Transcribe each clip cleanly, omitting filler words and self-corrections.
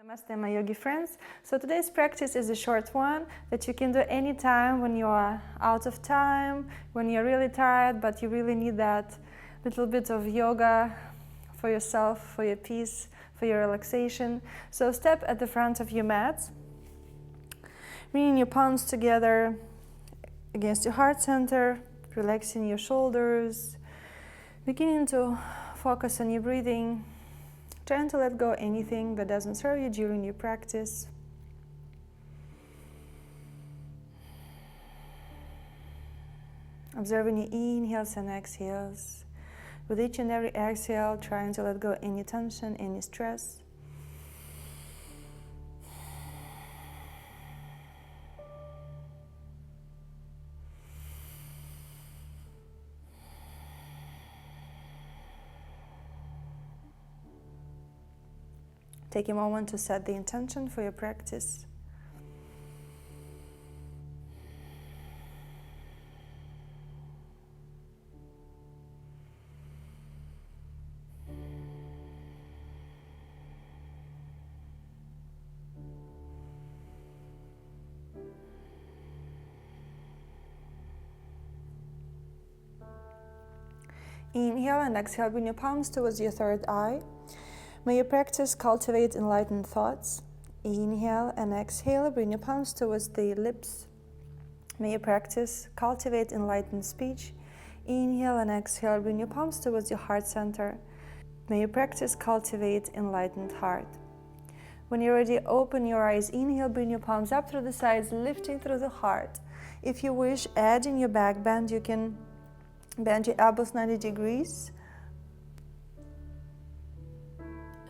Namaste, my yogi friends. So today's practice is a short one that you can do anytime when you are out of time, when you're really tired, but you really need that little bit of yoga for yourself, for your peace, for your relaxation. So step at the front of your mat, bringing your palms together against your heart center, relaxing your shoulders, beginning to focus on your breathing. Trying to let go anything that doesn't serve you during your practice. Observing your inhales and exhales. With each and every exhale, trying to let go any tension, any stress. Take a moment to set the intention for your practice. Inhale and exhale, bring your palms towards your third eye. May your practice cultivate enlightened thoughts. Inhale and exhale, bring your palms towards the lips. May your practice cultivate enlightened speech. Inhale and exhale, bring your palms towards your heart center. May your practice cultivate enlightened heart. When you're ready, open your eyes. Inhale, bring your palms up through the sides, lifting through the heart. If you wish, add in your back bend. You can bend your elbows 90 degrees.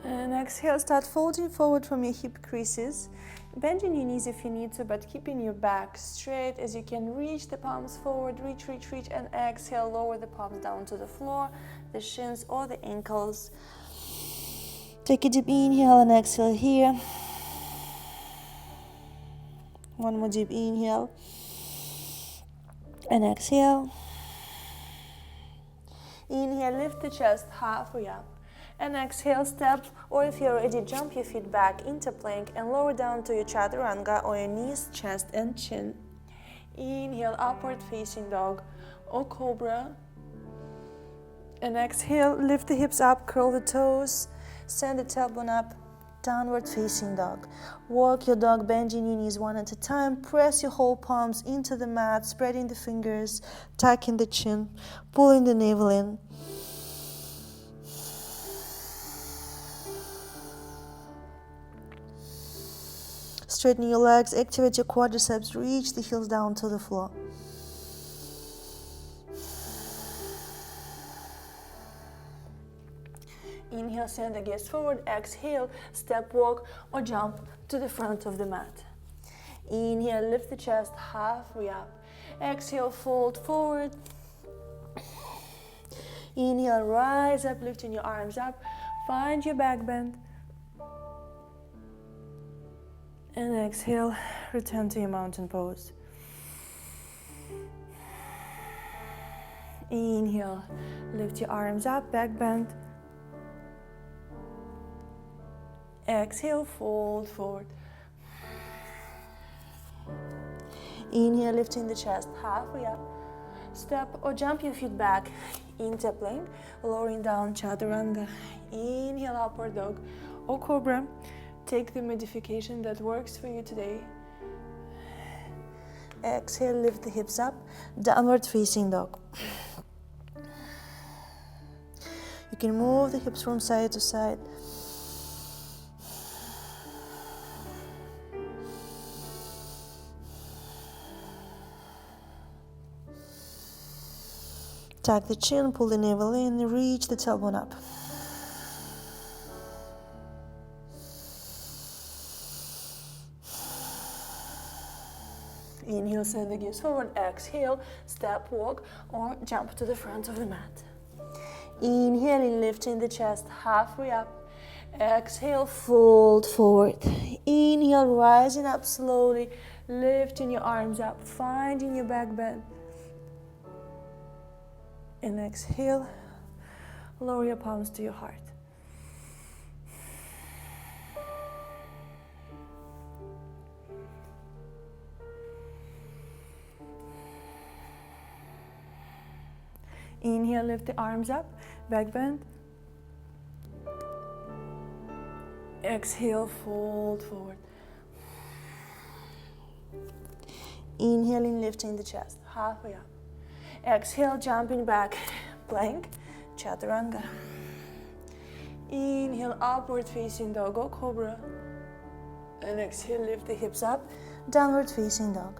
And exhale, start folding forward from your hip creases. Bending your knees if you need to, but keeping your back straight as you can. Reach the palms forward, reach, and exhale, lower the palms down to the floor, the shins or the ankles. Take a deep inhale and exhale here. One more deep inhale and exhale. Inhale, lift the chest halfway up. And exhale, step, or if you're ready, jump your feet back into plank and lower down to your chaturanga or your knees, chest and chin. Inhale, upward facing dog or cobra. And exhale, lift the hips up, curl the toes, send the tailbone up, downward facing dog. Walk your dog, bending your knees one at a time. Press your whole palms into the mat, spreading the fingers, tucking the chin, pulling the navel in. Straighten your legs, activate your quadriceps, reach the heels down to the floor. Inhale, send the gaze forward. Exhale, step, walk or jump to the front of the mat. Inhale, lift the chest halfway up. Exhale, fold forward. Inhale, rise up, lifting your arms up. Find your back bend. And exhale, return to your mountain pose. Inhale, lift your arms up, back bend. Exhale, fold forward. Inhale, lifting the chest halfway up. Step or jump your feet back into plank, lowering down chaturanga. Inhale, upward dog or cobra. Take the modification that works for you today. Exhale, lift the hips up, downward facing dog. You can move the hips from side to side. Tuck the chin, pull the navel in, reach the tailbone up. Inhale, send the gaze forward. Exhale, step, walk or jump to the front of the mat. Inhaling, lifting the chest halfway up. Exhale, fold forward. Inhale, rising up slowly, lifting your arms up, finding your back bend. And exhale, lower your palms to your heart. Inhale, lift the arms up, back bend. Exhale, fold forward. Inhaling, lifting the chest, halfway up. Exhale, jumping back, plank, chaturanga. Inhale, upward facing dog or cobra. And exhale, lift the hips up, downward facing dog.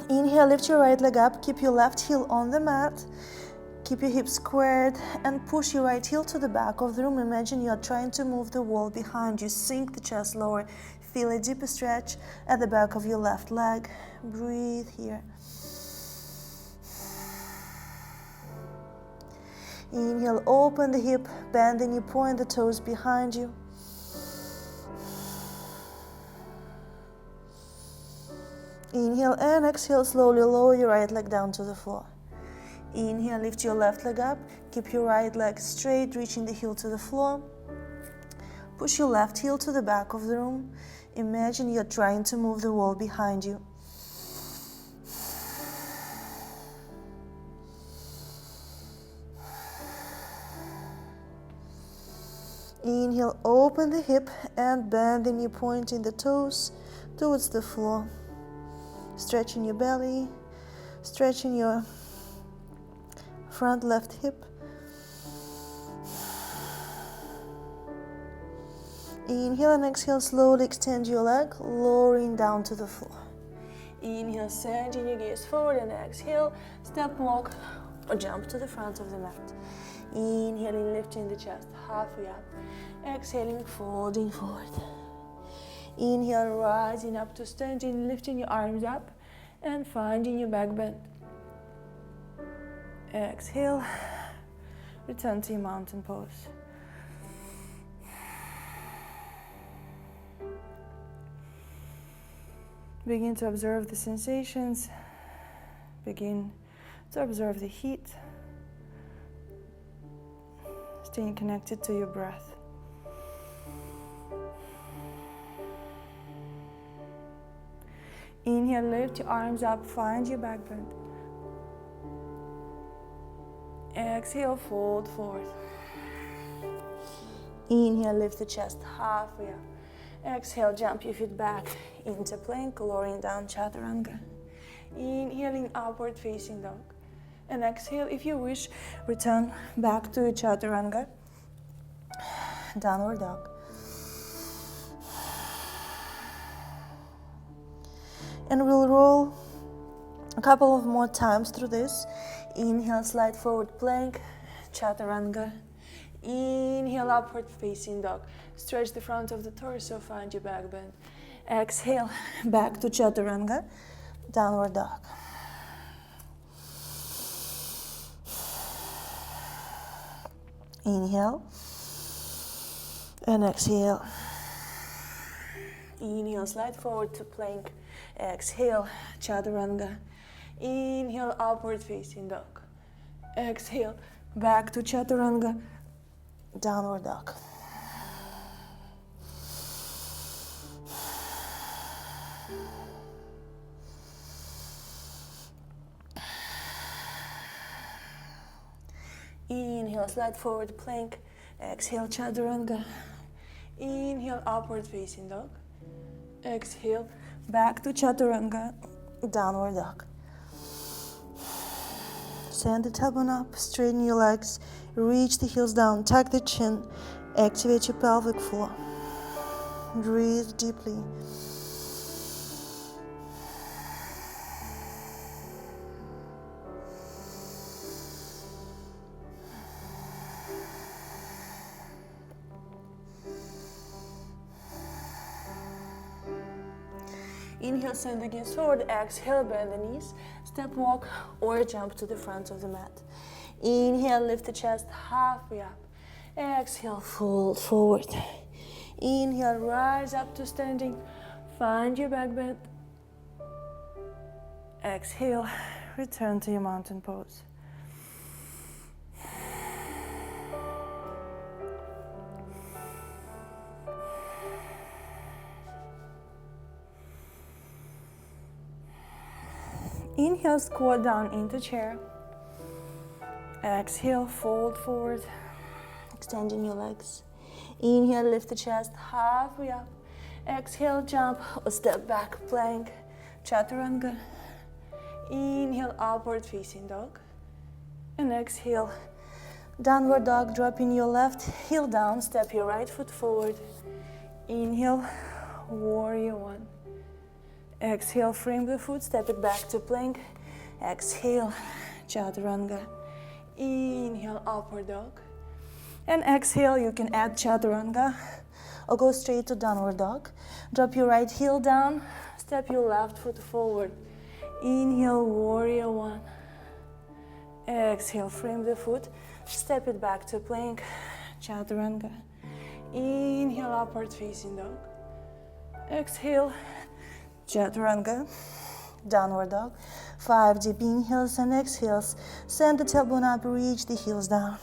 Inhale, lift your right leg up, keep your left heel on the mat. Keep your hips squared and push your right heel to the back of the room. Imagine you are trying to move the wall behind you. Sink the chest lower. Feel a deeper stretch at the back of your left leg. Breathe here. Inhale, open the hip, bend the knee, point the toes behind you. Inhale and exhale, slowly lower your right leg down to the floor. Inhale, lift your left leg up, keep your right leg straight, reaching the heel to the floor. Push your left heel to the back of the room. Imagine you're trying to move the wall behind you. Inhale, open the hip and bend the knee, pointing the toes towards the floor. Stretching your belly, stretching your front left hip. Inhale and exhale, slowly extend your leg, lowering down to the floor. Inhale, sending your gaze forward, and exhale, step walk or jump to the front of the mat. Inhaling, lifting the chest halfway up. Exhaling, folding forward. Inhale, rising up to standing, lifting your arms up and finding your back bend. Exhale, return to your mountain pose. Begin to observe the sensations. Begin to observe the heat. Staying connected to your breath. Inhale, lift your arms up, find your back bend. Exhale, fold forward. Inhale, lift the chest halfway up. Exhale, jump your feet back into plank, lowering down chaturanga. Inhaling, upward facing dog. And exhale, if you wish, return back to chaturanga, downward dog. And we'll roll a couple of more times through this. Inhale, slide forward plank, chaturanga. Inhale, upward facing dog. Stretch the front of the torso, find your back bend. Exhale, back to chaturanga, downward dog. Inhale and exhale. Inhale, slide forward to plank. Exhale, chaturanga. Inhale, upward facing dog. Exhale, back to chaturanga, downward dog. Inhale, slide forward plank. Exhale, chaturanga. Inhale, upward facing dog. Exhale, back to chaturanga, downward dog. Send the tailbone up, straighten your legs, reach the heels down, tuck the chin, activate your pelvic floor. Breathe deeply. Inhale, send the gaze forward. Exhale, bend the knees. Step walk or jump to the front of the mat. Inhale, lift the chest halfway up. Exhale, fold forward. Inhale, rise up to standing. Find your back bend. Exhale, return to your mountain pose. Inhale, squat down into chair. Exhale, fold forward, extending your legs. Inhale, lift the chest halfway up. Exhale, jump or step back, plank, chaturanga. Inhale, upward facing dog. And exhale, downward dog, dropping your left heel down, step your right foot forward. Inhale, warrior one. Exhale, frame the foot, step it back to plank. Exhale, chaturanga. Inhale, upward dog. And exhale, you can add chaturanga or go straight to downward dog. Drop your right heel down, step your left foot forward. Inhale, warrior one. Exhale, frame the foot, step it back to plank, chaturanga. Inhale, upward facing dog. Exhale, chaturanga, downward dog. 5 deep inhales and exhales. Send the tailbone up, reach the heels down.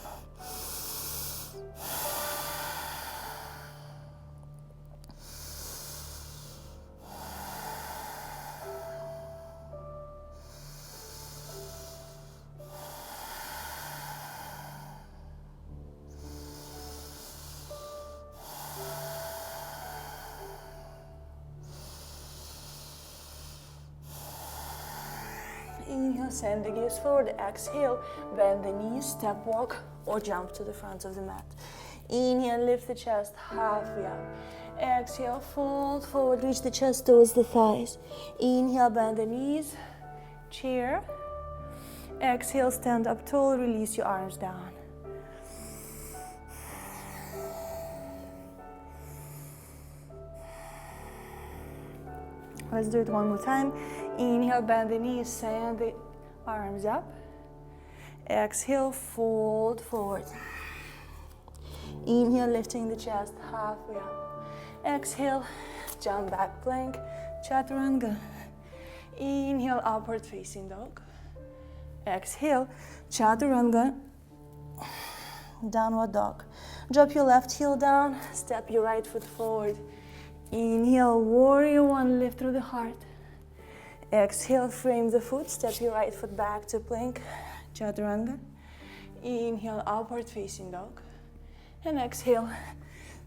Inhale, send the gaze forward. Exhale, bend the knees, step walk or jump to the front of the mat. Inhale, lift the chest halfway up. Exhale, fold forward, reach the chest towards the thighs. Inhale, bend the knees, chair. Exhale, stand up tall, release your arms down. Let's do it one more time. Inhale, bend the knees, send the arms up. Exhale, fold forward. Inhale, lifting the chest halfway up. Exhale, jump back, plank, chaturanga. Inhale, upward facing dog. Exhale, chaturanga, downward dog. Drop your left heel down, step your right foot forward. Inhale, warrior one, lift through the heart. Exhale, frame the foot, step your right foot back to plank, chaturanga. Inhale, upward facing dog. And exhale,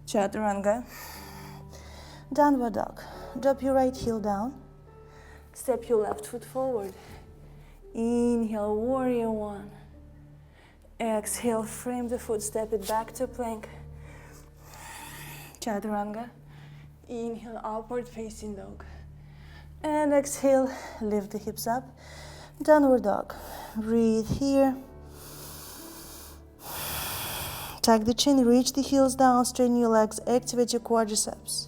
chaturanga, downward dog. Drop your right heel down, step your left foot forward. Inhale, warrior one. Exhale, frame the foot, step it back to plank, chaturanga. Inhale, upward facing dog. And exhale, lift the hips up, downward dog. Breathe here. Tuck the chin, reach the heels down, straighten your legs, activate your quadriceps.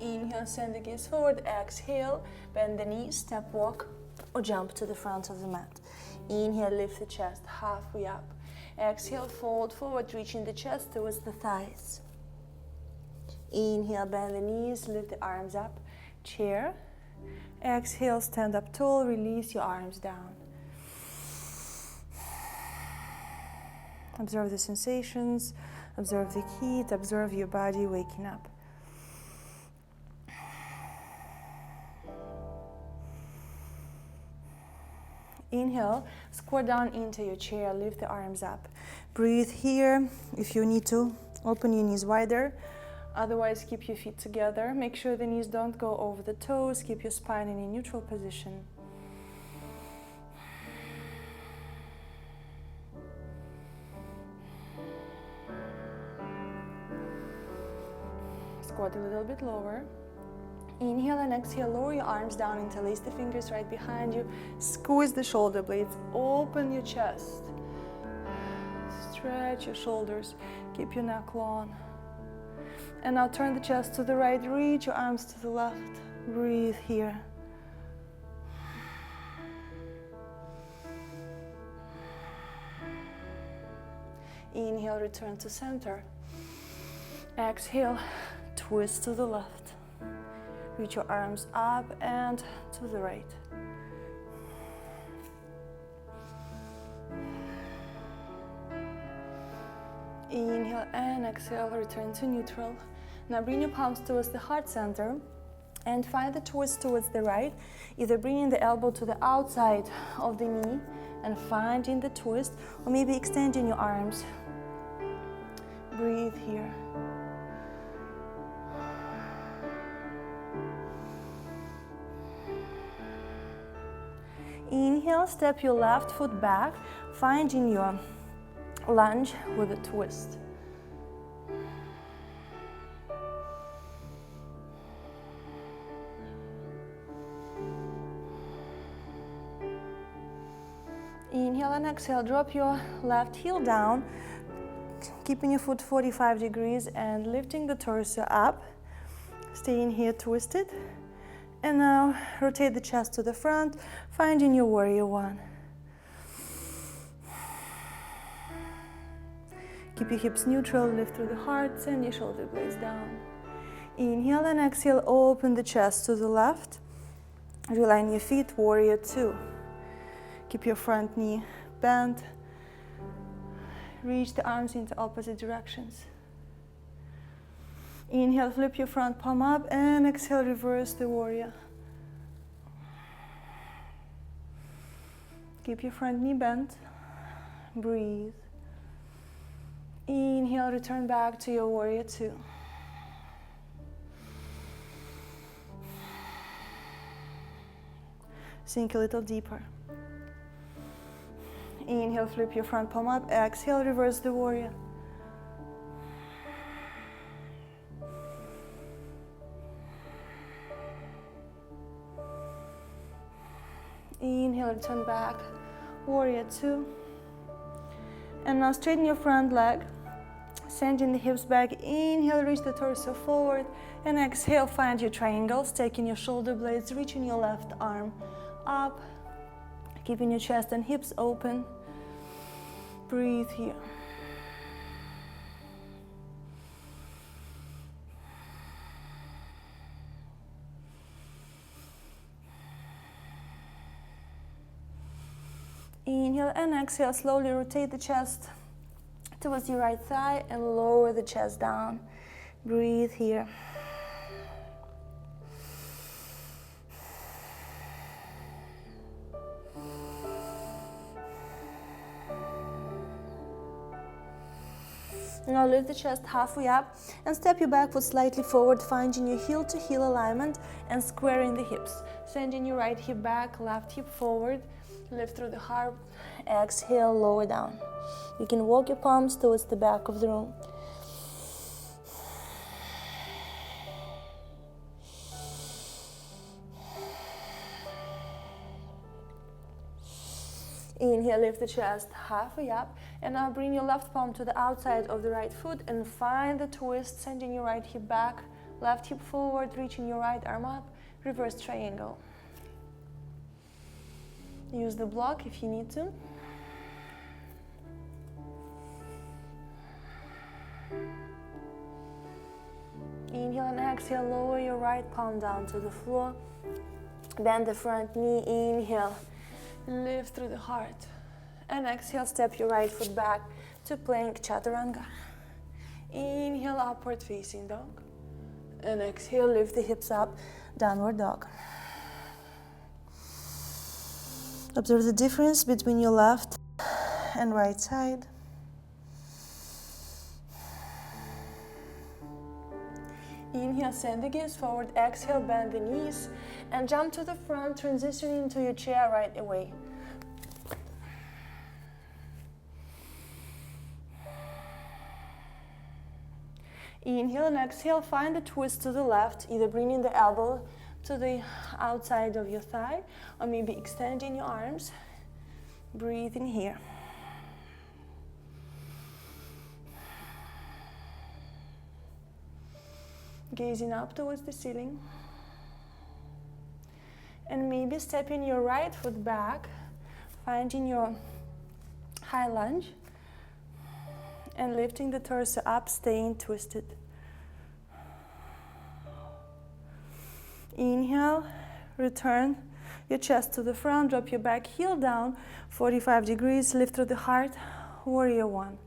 Inhale, send the gaze forward. Exhale, bend the knees, step walk or jump to the front of the mat. Inhale, lift the chest halfway up. Exhale, fold forward, reaching the chest towards the thighs. Inhale, bend the knees, lift the arms up, chair. Exhale, stand up tall, release your arms down. Observe the sensations, observe the heat, observe your body waking up. Inhale, squat down into your chair, lift the arms up. Breathe here. If you need to, open your knees wider. Otherwise, keep your feet together. Make sure the knees don't go over the toes. Keep your spine in a neutral position. Squat a little bit lower. Inhale and exhale, lower your arms down, interlace the fingers right behind you. Squeeze the shoulder blades, open your chest. Stretch your shoulders, keep your neck long. And now turn the chest to the right, reach your arms to the left. Breathe here. Inhale, return to center. Exhale, twist to the left. Reach your arms up and to the right. Inhale and exhale, return to neutral. Now bring your palms towards the heart center and find the twist towards the right, either bringing the elbow to the outside of the knee and finding the twist, or maybe extending your arms. Breathe here. Inhale, step your left foot back, finding your lunge with a twist. Inhale and exhale, drop your left heel down, keeping your foot 45 degrees and lifting the torso up. Staying here twisted. And now rotate the chest to the front, finding your warrior one. Keep your hips neutral, lift through the heart, send your shoulder blades down. Inhale and exhale, open the chest to the left. Realign your feet, warrior two. Keep your front knee bent. Reach the arms into opposite directions. Inhale, flip your front palm up, and exhale, reverse the warrior. Keep your front knee bent. Breathe. Inhale, return back to your warrior two. Sink a little deeper. Inhale, flip your front palm up. Exhale, reverse the warrior. Inhale, return back, warrior two. And now straighten your front leg, sending the hips back. Inhale, reach the torso forward, and exhale, find your triangles, taking your shoulder blades, reaching your left arm up, keeping your chest and hips open. Breathe here. Inhale and exhale, slowly rotate the chest towards your right thigh and lower the chest down. Breathe here. Now lift the chest halfway up and step your back foot slightly forward, finding your heel to heel alignment and squaring the hips. Sending your right hip back, left hip forward. Lift through the heart, exhale, lower down. You can walk your palms towards the back of the room. Inhale, lift the chest halfway up, and now bring your left palm to the outside of the right foot and find the twist, sending your right hip back, left hip forward, reaching your right arm up, reverse triangle. Use the block if you need to. Inhale and exhale, lower your right palm down to the floor. Bend the front knee, inhale, lift through the heart. And exhale, step your right foot back to plank chaturanga. Inhale, upward facing dog. And exhale, lift the hips up, downward dog. Observe the difference between your left and right side. Inhale, send the gaze forward. Exhale, bend the knees and jump to the front, transitioning into your chair right away. Inhale and exhale, find the twist to the left, either bringing the elbow to the outside of your thigh, or maybe extending your arms. Breathe in here. Gazing up towards the ceiling. And maybe stepping your right foot back, finding your high lunge. And lifting the torso up, staying twisted. Inhale, return your chest to the front, drop your back heel down, 45 degrees, lift through the heart, warrior one.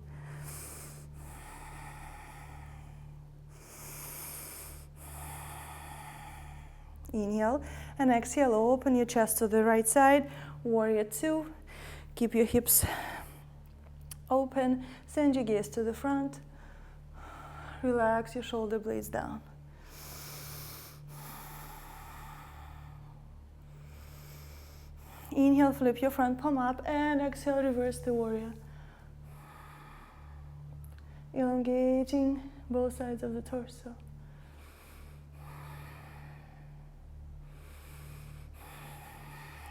Inhale and exhale, open your chest to the right side, warrior two. Keep your hips open, send your gaze to the front, relax your shoulder blades down. Inhale, flip your front palm up, and exhale, reverse the warrior. Elongating both sides of the torso.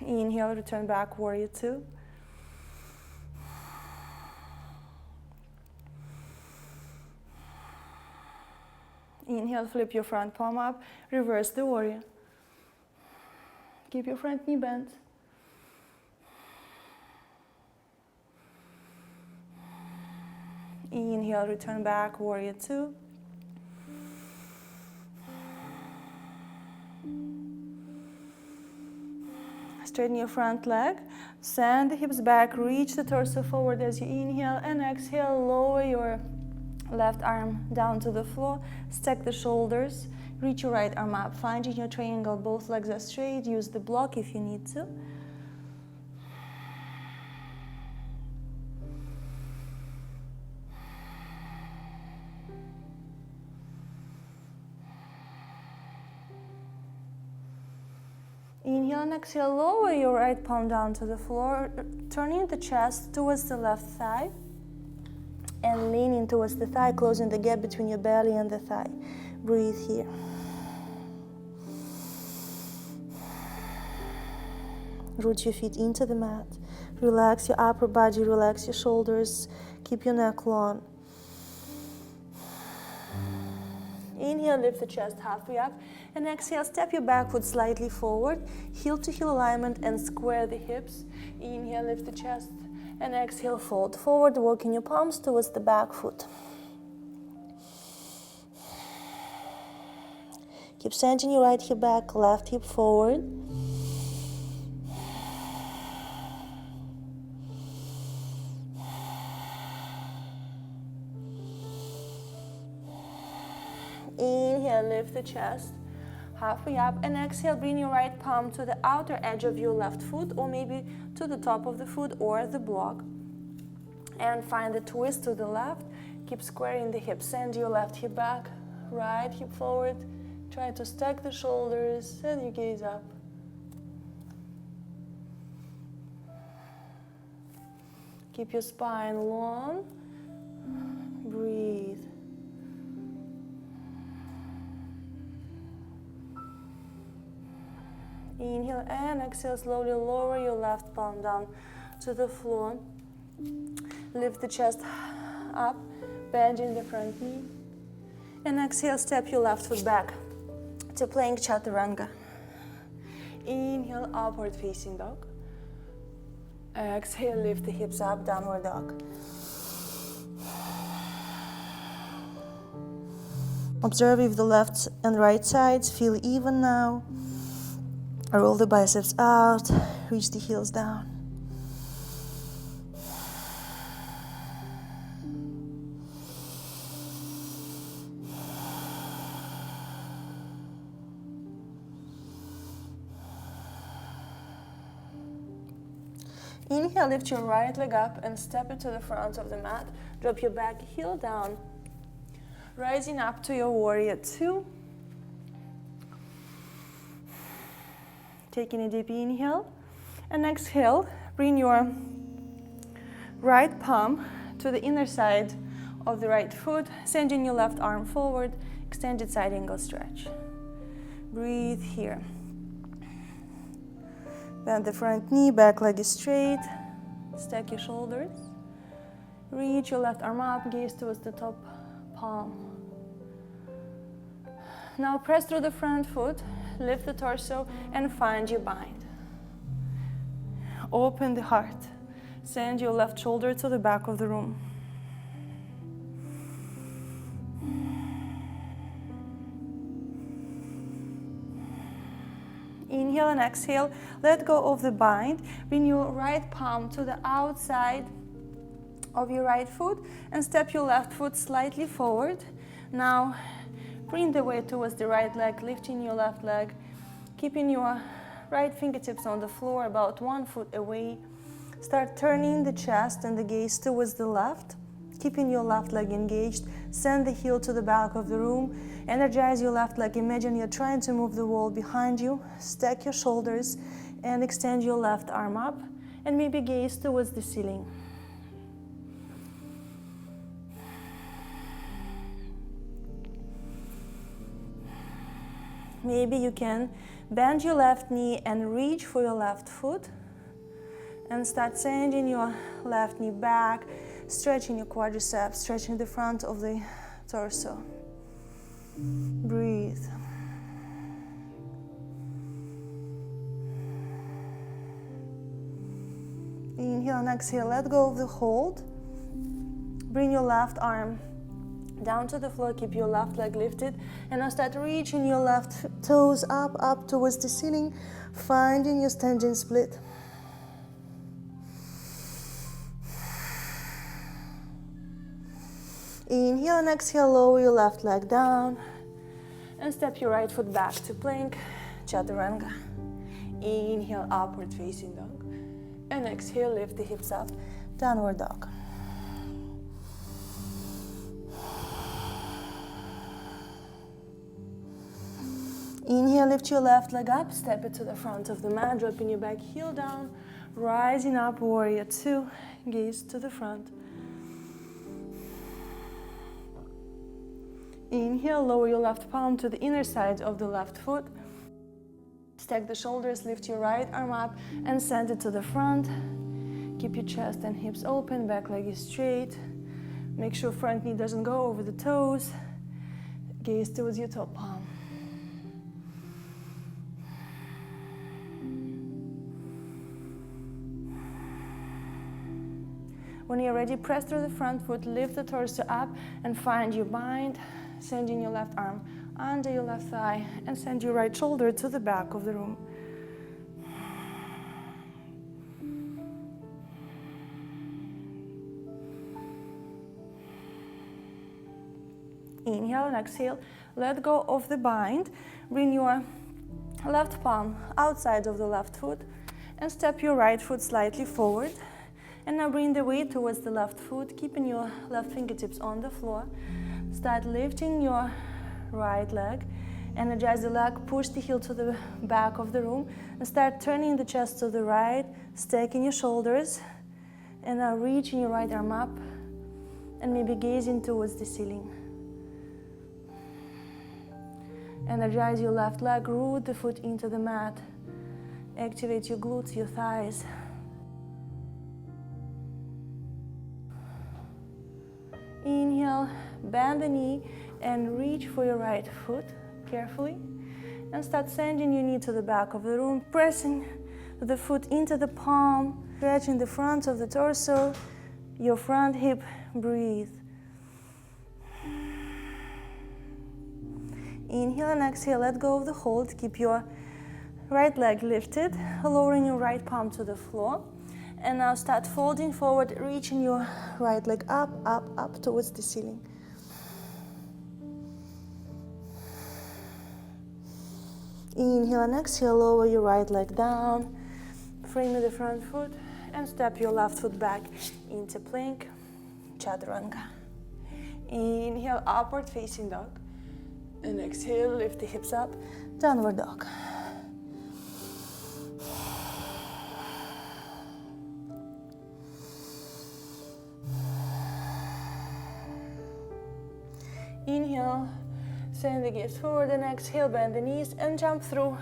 Inhale, return back, warrior two. Inhale, flip your front palm up, reverse the warrior. Keep your front knee bent. Inhale, return back, warrior two. Straighten your front leg, send the hips back, reach the torso forward as you inhale, and exhale, lower your left arm down to the floor, stack the shoulders, reach your right arm up, finding your triangle, both legs are straight, use the block if you need to. Inhale and exhale, lower your right palm down to the floor, turning the chest towards the left thigh and leaning towards the thigh, closing the gap between your belly and the thigh. Breathe here. Root your feet into the mat. Relax your upper body, relax your shoulders, keep your neck long. Inhale, lift the chest halfway up, and exhale, step your back foot slightly forward, heel to heel alignment, and square the hips. Inhale, lift the chest, and exhale, fold forward, walking your palms towards the back foot. Keep sending your right hip back, left hip forward. Inhale, lift the chest halfway up, and exhale, bring your right palm to the outer edge of your left foot, or maybe to the top of the foot or the block, and find the twist to the left. Keep squaring the hips, send your left hip back, right hip forward, try to stack the shoulders, send your gaze up. Keep your spine long, breathe. Inhale and exhale, slowly lower your left palm down to the floor. Lift the chest up, bending the front knee. And exhale, step your left foot back to plank chaturanga. Inhale, upward facing dog. Exhale, lift the hips up, downward dog. Observe if the left and right sides feel even now. Roll the biceps out, reach the heels down. Inhale, lift your right leg up and step it to the front of the mat. Drop your back heel down, rising up to your warrior two. Taking a deep inhale, and exhale, bring your right palm to the inner side of the right foot, sending your left arm forward, extended side angle stretch. Breathe here. Bend the front knee, back leg is straight, stack your shoulders. Reach your left arm up, gaze towards the top palm. Now press through the front foot, lift the torso, and find your bind. Open the heart. Send your left shoulder to the back of the room. Inhale and exhale. Let go of the bind. Bring your right palm to the outside of your right foot and step your left foot slightly forward. Now bring the weight towards the right leg, lifting your left leg, keeping your right fingertips on the floor about 1 foot away. Start turning the chest and the gaze towards the left, keeping your left leg engaged. Send the heel to the back of the room. Energize your left leg. Imagine you're trying to move the wall behind you. Stack your shoulders and extend your left arm up and maybe gaze towards the ceiling. Maybe you can bend your left knee and reach for your left foot and start sending your left knee back, stretching your quadriceps, stretching the front of the torso. Breathe. Inhale and exhale, let go of the hold. Bring your left arm down to the floor, keep your left leg lifted, and now start reaching your left toes up towards the ceiling, finding your standing split. Inhale and exhale, lower your left leg down, and step your right foot back to plank, chaturanga. Inhale, upward facing dog, and exhale, lift the hips up, downward dog. Inhale, lift your left leg up, step it to the front of the mat, dropping your back heel down, rising up, warrior two, gaze to the front. Inhale, lower your left palm to the inner side of the left foot. Stack the shoulders, lift your right arm up and send it to the front. Keep your chest and hips open, back leg is straight. Make sure front knee doesn't go over the toes. Gaze towards your top palm. When you're ready, press through the front foot, lift the torso up and find your bind, sending your left arm under your left thigh and send your right shoulder to the back of the room. Inhale and exhale, let go of the bind, bring your left palm outside of the left foot and step your right foot slightly forward. And now bring the weight towards the left foot, keeping your left fingertips on the floor. Start lifting your right leg. Energize the leg, push the heel to the back of the room, and start turning the chest to the right, stacking your shoulders. And now reaching your right arm up, and maybe gazing towards the ceiling. Energize your left leg, root the foot into the mat. Activate your glutes, your thighs. Inhale, bend the knee and reach for your right foot carefully. And start sending your knee to the back of the room, pressing the foot into the palm, stretching the front of the torso, your front hip, breathe. Inhale and exhale, let go of the hold, keep your right leg lifted, lowering your right palm to the floor. And now start folding forward, reaching your right leg up towards the ceiling. Inhale and exhale, lower your right leg down, frame the front foot, and step your left foot back into plank, chaturanga. Inhale, upward facing dog, and exhale, lift the hips up, downward dog. Inhale, send the gaze forward, and exhale, bend the knees and jump through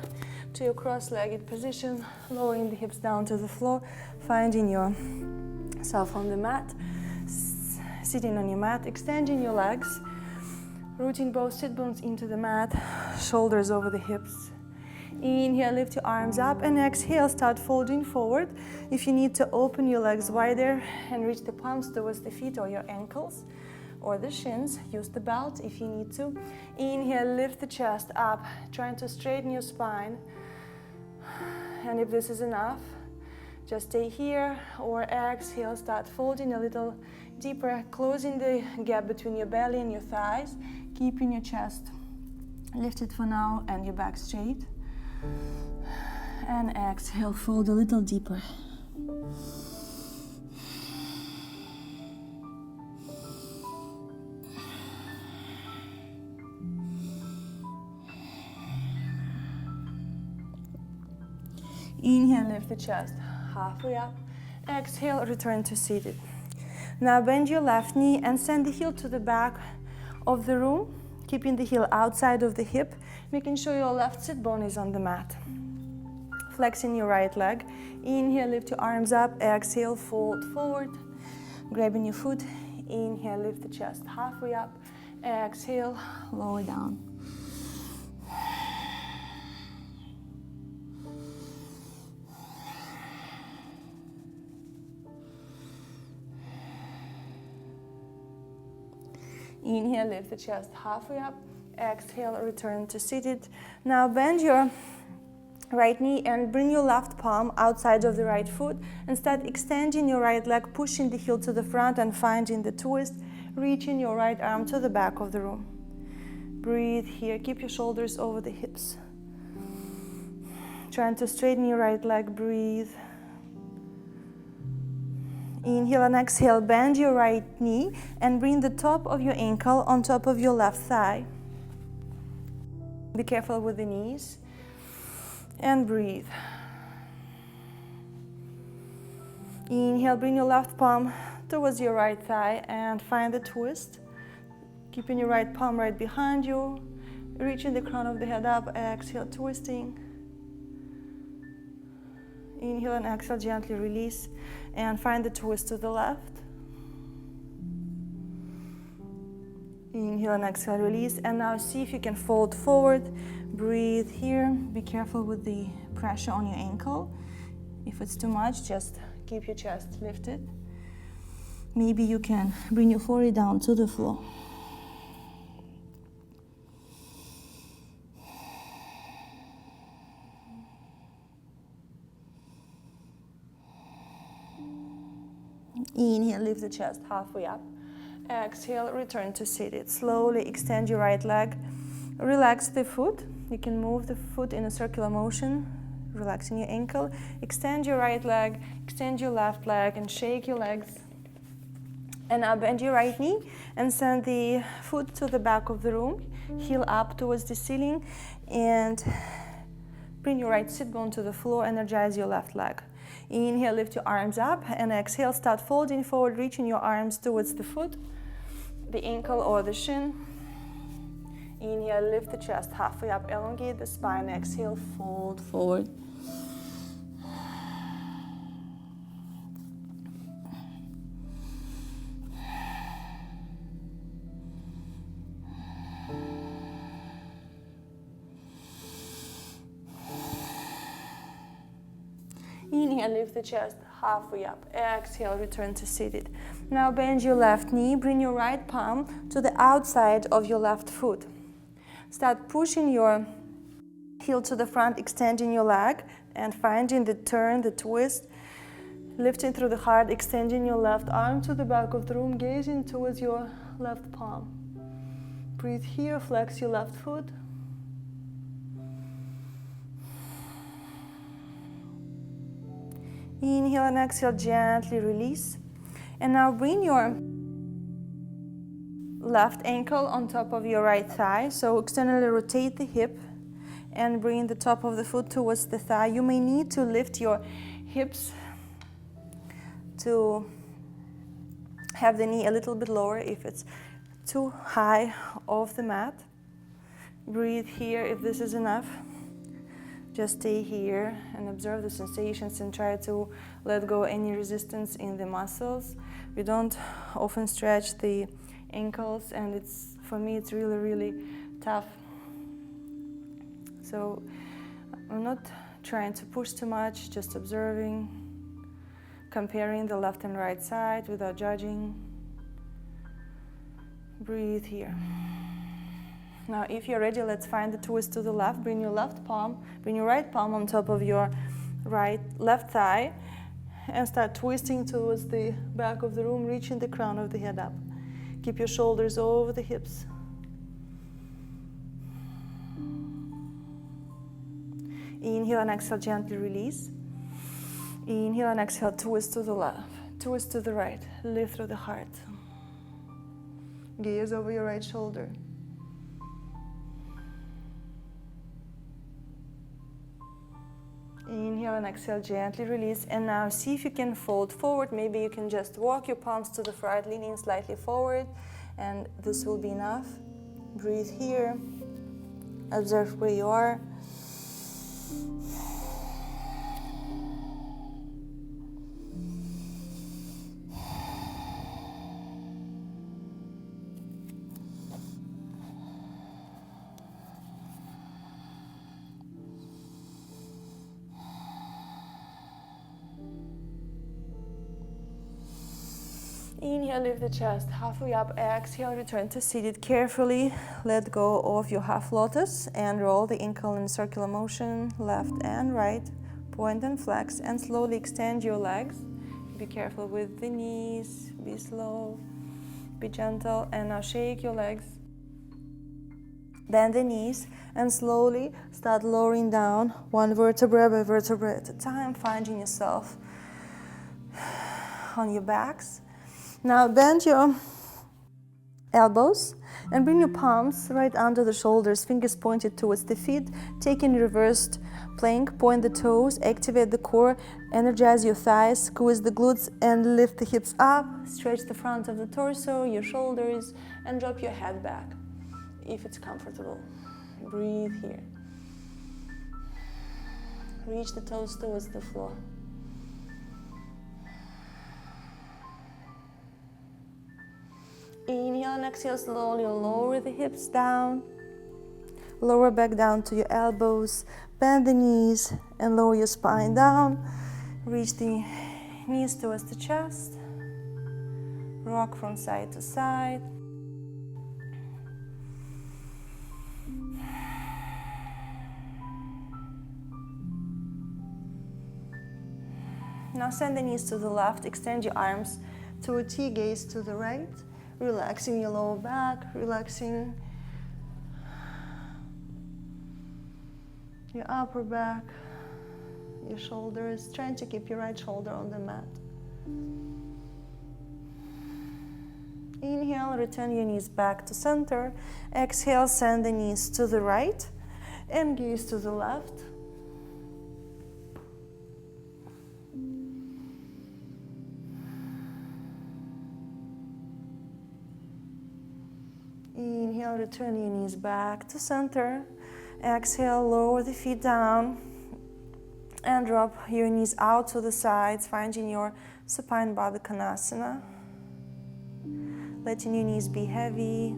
to your cross-legged position, lowering the hips down to the floor, finding yourself on the mat, sitting on your mat, extending your legs, rooting both sit bones into the mat, shoulders over the hips. Inhale, lift your arms up, and exhale, start folding forward. If you need to, open your legs wider and reach the palms towards the feet or your ankles or the shins. Use the belt if you need to. Inhale, lift the chest up, trying to straighten your spine. And if this is enough, just stay here, or exhale, start folding a little deeper, closing the gap between your belly and your thighs, keeping your chest lifted for now and your back straight. And exhale, fold a little deeper. Inhale, lift the chest halfway up. Exhale, return to seated. Now bend your left knee and send the heel to the back of the room, keeping the heel outside of the hip, making sure your left sit bone is on the mat. Flexing your right leg. Inhale, lift your arms up. Exhale, fold forward. Grabbing your foot. Inhale, lift the chest halfway up. Exhale, lower down. Inhale, lift the chest halfway up. Exhale, return to seated. Now bend your right knee and bring your left palm outside of the right foot and start extending your right leg, pushing the heel to the front and finding the twist, reaching your right arm to the back of the room. Breathe here. Keep your shoulders over the hips. Trying to straighten your right leg. Breathe. Inhale and exhale, bend your right knee and bring the top of your ankle on top of your left thigh. Be careful with the knees. And breathe. Inhale, bring your left palm towards your right thigh and find the twist. Keeping your right palm right behind you, reaching the crown of the head up. Exhale, twisting. Inhale and exhale, gently release and find the twist to the left. Inhale and exhale, release. And now see if you can fold forward. Breathe here. Be careful with the pressure on your ankle. If it's too much, just keep your chest lifted. Maybe you can bring your forehead down to the floor. Inhale, lift the chest halfway up. Exhale, return to seated. Slowly extend your right leg. Relax the foot. You can move the foot in a circular motion, relaxing your ankle. Extend your right leg, extend your left leg, and shake your legs. And now bend your right knee and send the foot to the back of the room. Heel up towards the ceiling and bring your right sit bone to the floor. Energize your left leg. Inhale, lift your arms up, and exhale, start folding forward, reaching your arms towards the foot, the ankle or the shin. Inhale, lift the chest halfway up, elongate the spine. Exhale, fold forward. Inhale, lift the chest halfway up. Exhale, return to seated. Now bend your left knee, bring your right palm to the outside of your left foot. Start pushing your heel to the front, extending your leg and finding the turn, the twist. Lifting through the heart, extending your left arm to the back of the room, gazing towards your left palm. Breathe here, flex your left foot. Inhale and exhale, gently release. And now bring your left ankle on top of your right thigh. So externally rotate the hip and bring the top of the foot towards the thigh. You may need to lift your hips to have the knee a little bit lower if it's too high off the mat. Breathe here if this is enough. Just stay here and observe the sensations and try to let go any resistance in the muscles. We don't often stretch the ankles, and for me it's really, really tough. So I'm not trying to push too much, just observing, comparing the left and right side without judging. Breathe here. Now, if you're ready, let's find the twist to the left. Bring your right palm on top of your left thigh, and start twisting towards the back of the room, reaching the crown of the head up. Keep your shoulders over the hips. Inhale and exhale, gently release. Inhale and exhale, twist to the left, twist to the right, lift through the heart. Gaze over your right shoulder. Inhale and exhale, gently release. And now see if you can fold forward. Maybe you can just walk your palms to the right, leaning slightly forward, and this will be enough. Breathe here. Observe where you are. Inhale, lift the chest halfway up. Exhale, return to seated. Carefully let go of your half lotus and roll the ankle in circular motion, left and right. Point and flex, and slowly extend your legs. Be careful with the knees. Be slow. Be gentle. And now shake your legs. Bend the knees and slowly start lowering down one vertebra by vertebra at a time, finding yourself on your backs. Now bend your elbows and bring your palms right under the shoulders, fingers pointed towards the feet. Take in reversed plank, point the toes, activate the core, energize your thighs, squeeze the glutes and lift the hips up. Stretch the front of the torso, your shoulders, and drop your head back if it's comfortable. Breathe here. Reach the toes towards the floor. Inhale and exhale, slowly lower the hips down. Lower back down to your elbows. Bend the knees and lower your spine down. Reach the knees towards the chest. Rock from side to side. Now send the knees to the left. Extend your arms to a T, gaze to the right. Relaxing your lower back, relaxing your upper back, your shoulders, trying to keep your right shoulder on the mat. Inhale, return your knees back to center. Exhale, send the knees to the right and gaze to the left. Inhale, return your knees back to center. Exhale, lower the feet down and drop your knees out to the sides, finding your supine Baddha Konasana. Letting your knees be heavy.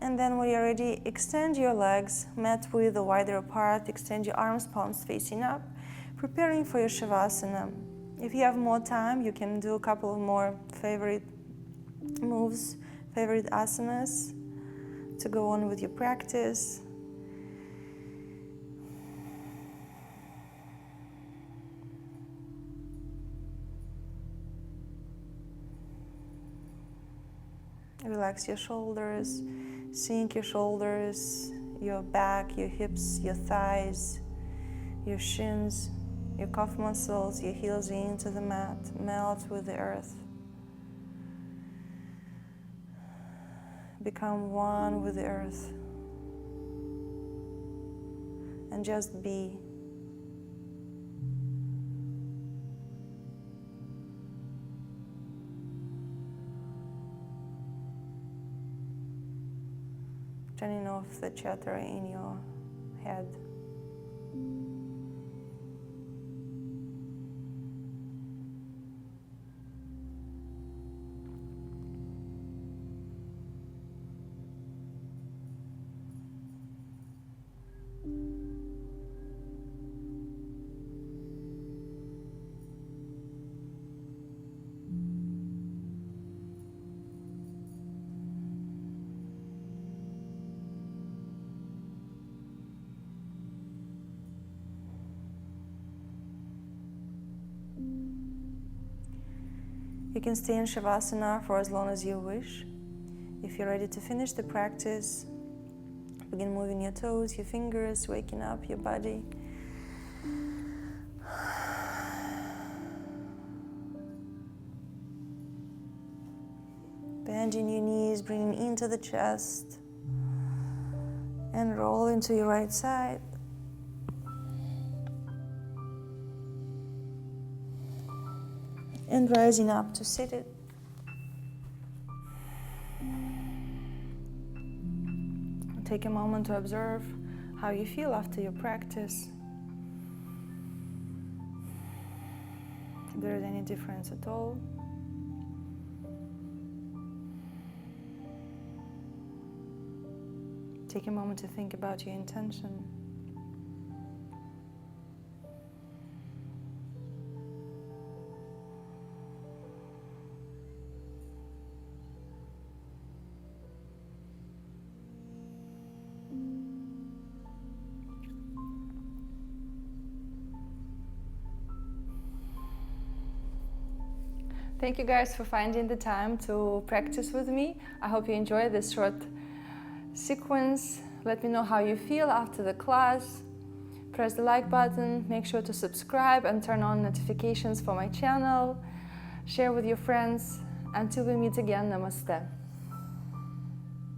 And then when you're ready, extend your legs, mat width wider apart, extend your arms, palms facing up, preparing for your Shavasana. If you have more time, you can do a couple of more favorite moves, favorite asanas to go on with your practice. Relax your shoulders. Sink your shoulders, your back, your hips, your thighs, your shins, your calf muscles, your heels into the mat. Melt with the earth. Become one with the earth. And just be. Turning off the chatter in your head. You can stay in Shavasana for as long as you wish. If you're ready to finish the practice, begin moving your toes, your fingers, waking up your body. Bending your knees, bringing into the chest, and roll into your right side. And rising up to seated. Take a moment to observe how you feel after your practice. If there is any difference at all. Take a moment to think about your intention. Thank you guys for finding the time to practice with me. I hope you enjoyed this short sequence. Let me know how you feel after the class. Press the like button, make sure to subscribe and turn on notifications for my channel. Share with your friends. Until we meet again, namaste.